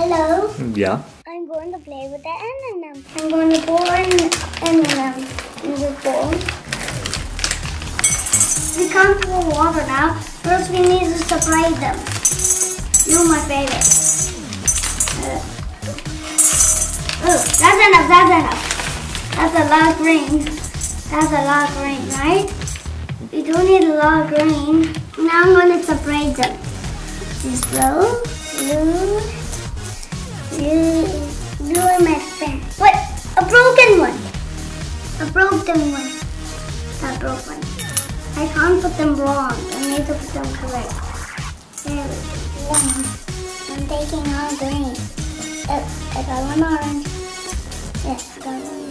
Hello. Yeah. I'm going to play with the M&M. I'm going to pour an M&M in the bowl. We can't pour water now. First we need to separate them. You're my favorite. Oh, that's enough, that's enough. That's a lot of green. That's a lot of green, right? We don't need a lot of green. Now I'm going to separate them. This blue, blue and my pen. What? A broken one. A broken one. That broke one. I can't put them wrong. I need to put them correct. There we go. One. I'm taking all green. Oh, I got one orange. Yes, I got one.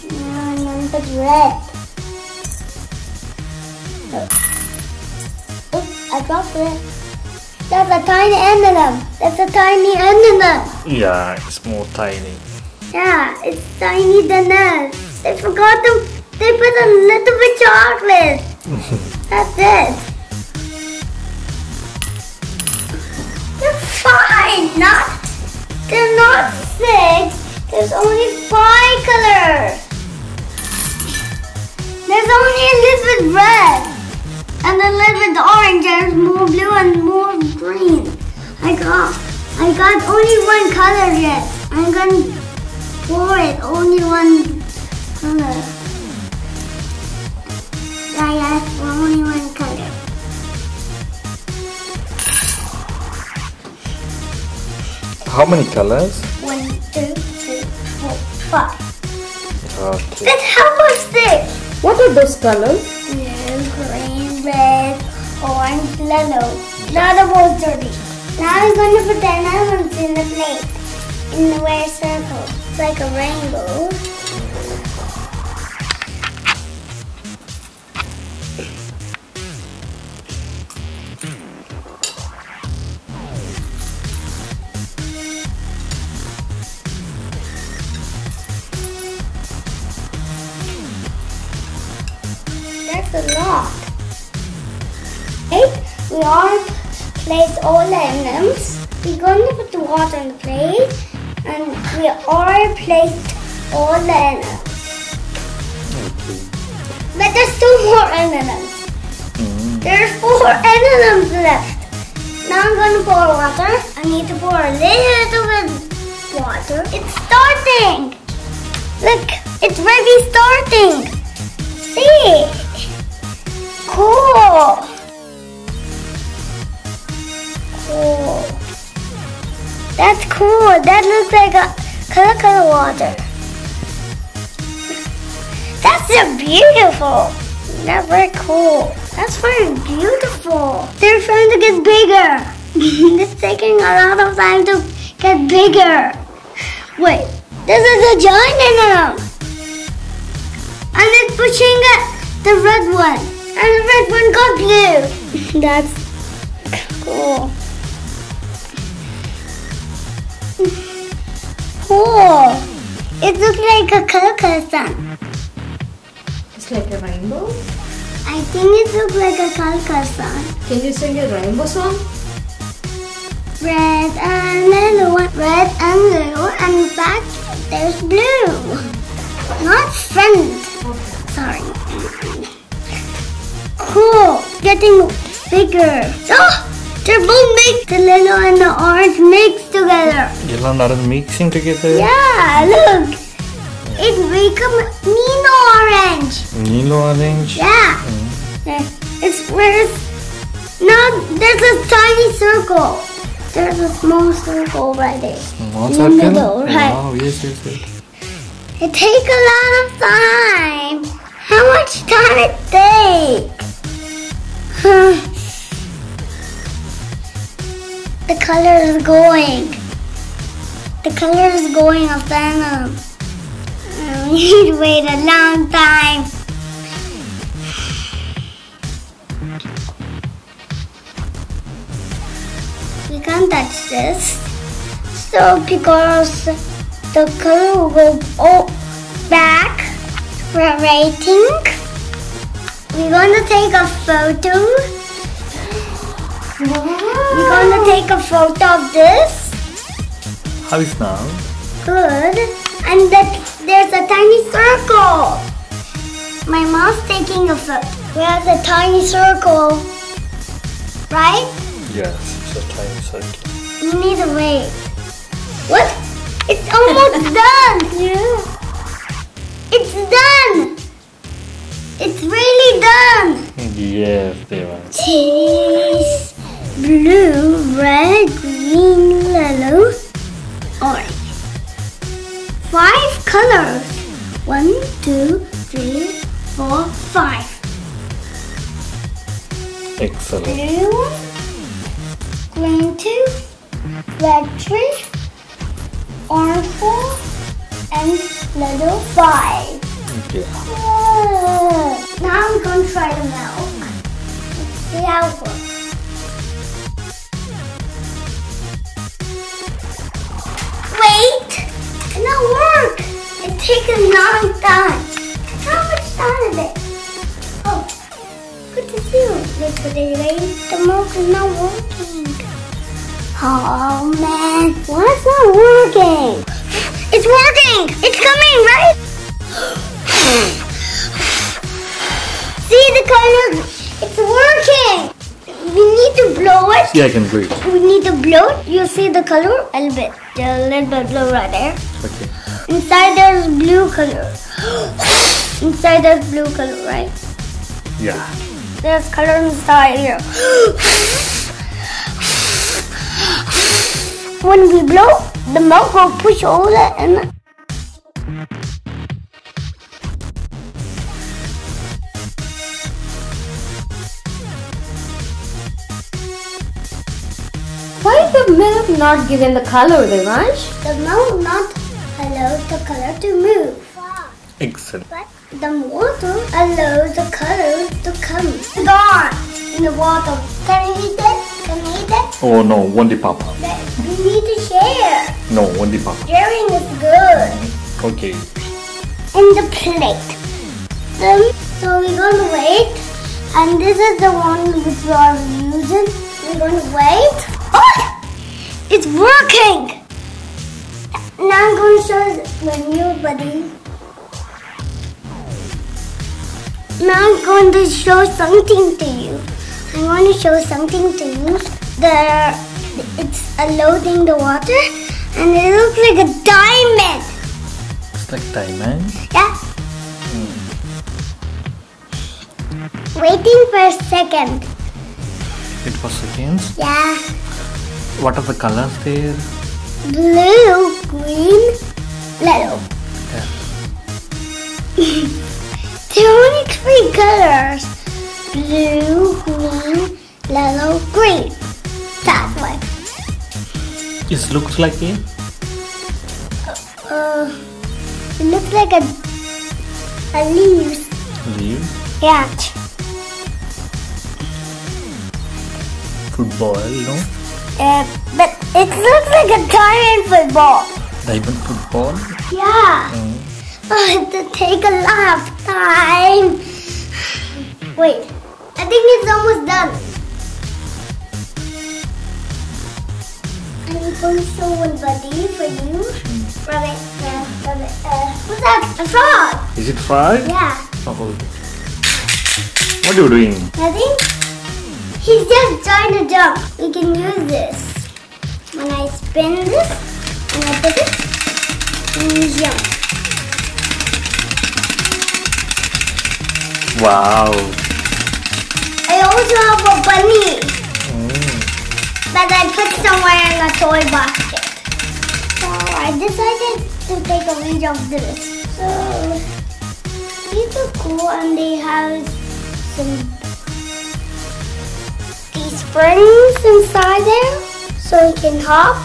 Now I'm going to put red. Oh, I dropped it. That's a tiny M&M. That's a tiny M&M. Yeah, it's more tiny. Yeah, it's tiny than us. They forgot to. They put a little bit chocolate. That's it. They're fine. They're not 6. There's only 5 colors. There's only a little bit red and a little bit orange. There's more blue and more green. I got only one color yet. I'm gonna pour it. Only one color. Yeah, only one color. How many colors? 1, 2, 3, 4, 5. Okay. That's how much this. What are those colors? Blue, green, red, orange, yellow. Now the bowl's dirty. Now I'm going to put the M&Ms in the plate. In the way circle. It's like a rainbow. That's a lot. Right? We all placed all the M&Ms. We're going to put the water in the plate. And we all placed all the M&Ms. Okay. But there's 2 more M&Ms. There's 4 M&Ms left. Now I'm going to pour water. I need to pour a little bit water. It's starting. Look, it's really starting. See? Cool. Cool. That's cool. That looks like a color water. That's so beautiful. That's very cool. That's very beautiful. They're trying to get bigger. It's taking a lot of time to get bigger. Wait, this is a giant M&M. And it's pushing the red one. And the red one got blue. That's cool. Cool. It looks like a color sun. It's like a rainbow. I think it looks like a color sun. Can you sing a rainbow song? Red and yellow, red and yellow, and back there's blue. Not front. Sorry. Cool. Getting bigger. Oh, they're both mixed. The yellow and the orange mixed together. Yellow and orange mixing together? Yeah, look. It becomes Nino orange. Nilo orange? Yeah. It's where it's not. There's a tiny circle. There's a small circle right there. Small in circle? the middle, right? Wow, yes. It takes a lot of time. How much time it takes? The color is going. The color is going of the M&M. We need to wait a long time. We can't touch this. So because the color will go back for rating, we're going to take a photo We're gonna take a photo of this. How is now? Good. And there's a tiny circle. My mom's taking a photo. We have a tiny circle. Right? Yes, it's a tiny circle. You need to wait. What? It's almost done. Yeah. It's done. It's really done. Yes, Devansh. Cheese, blue, red, green, yellow, orange. 5 colors. 1, 2, 3, 4, 5. Excellent. Blue, green 2, red 3, orange 4, and yellow 5. Okay. Now I'm going to try the milk. Let's see how it works. Wait! It not work! It takes a long time. How much time is it? Oh, good to see you. Look at it, right? The milk is not working. Oh man, why is it not working? It's working! It's coming, right? See the color? It's working! We need to blow it. Yeah, I can breathe. We need to blow it. You see the color? A little bit. There's a little bit blue right there. Okay. Inside there's blue color. Inside there's blue color, right? Yeah. There's color inside here. When we blow, the milk will push all that in. Why is the milk not given the color, Devansh? The milk not allows the color to move. Excellent. But the water allows the color to come. Gone in the water. Can you eat it? Can you eat it? Oh no, one the papa. We need to share. No, one the papa. Sharing is good. Okay. In the plate. So we're going to wait. And this is the one which we are using. We're going to wait. Oh! It's working! Now I'm going to show you, buddy. Now I'm going to show something to you. I'm going to show something to you. It's loading the water and it looks like a diamond. It's like diamond. Yeah. Waiting for a second. It was seconds. Yeah. What are the colors there? Blue, green, yellow. Yeah. There are only 3 colors. Blue, green, yellow, green. That one. It looks like it. It looks like a leaves. Leaves. Yeah. Football, no? But it looks like a diamond football. Diamond football. Yeah. Oh, it will take a lot of time. Wait, I think it's almost done. I'm going to show one buddy for you. Rabbit, rabbit, what's that? A frog. Is it fried? Yeah. Oh. What are you doing? Nothing? He's just trying to jump. We can use this. When I spin this, and I put it, and you jump. Wow. I also have a bunny that I put somewhere in a toy basket. So I decided to take a video of this. So these are cool and they have these springs inside there so you can hop.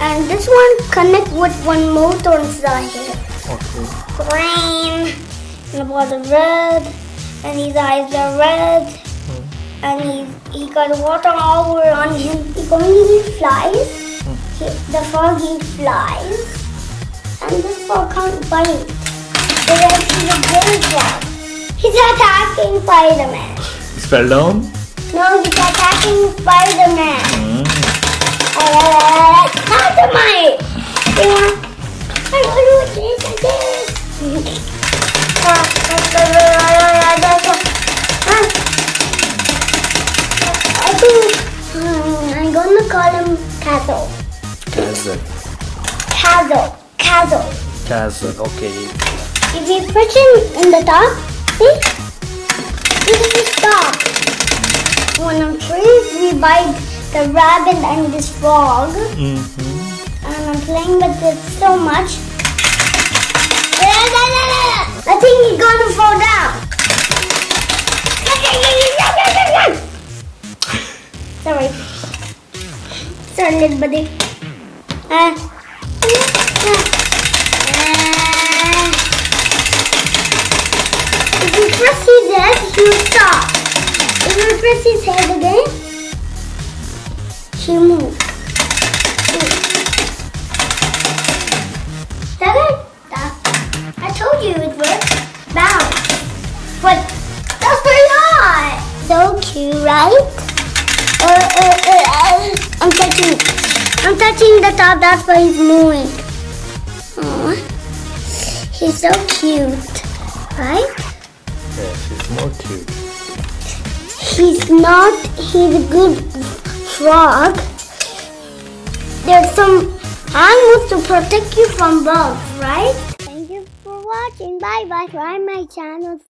And this one connect with one motor inside here. Okay. Green, and the bottom red, and his eyes are red, and he got water all over on him. He's going to eat flies. The frog eats flies, and this frog can't bite. But he's a good frog. He's attacking Spider-Man. fell down? No, he's attacking Spider-Man. Dynamite! I want to do this and this. I think I'm gonna call him Castle. Castle, okay. If you push him in the top, see? This is the stop. When I'm trees, we buy the rabbit and this frog. And I'm playing with it so much. I think he's gonna fall down. Sorry, little buddy. If you press his head, he'll stop. If you press his head again, he'll move. I told you it works. Bounce. But that's pretty hot. So cute, right? I'm touching the top. That's why he's moving. Aww. He's so cute, right? Yes, he's more cute. He's not. He's a good frog. There's some animals to protect you from bugs, right? Thank you for watching. Bye bye. Try my channel.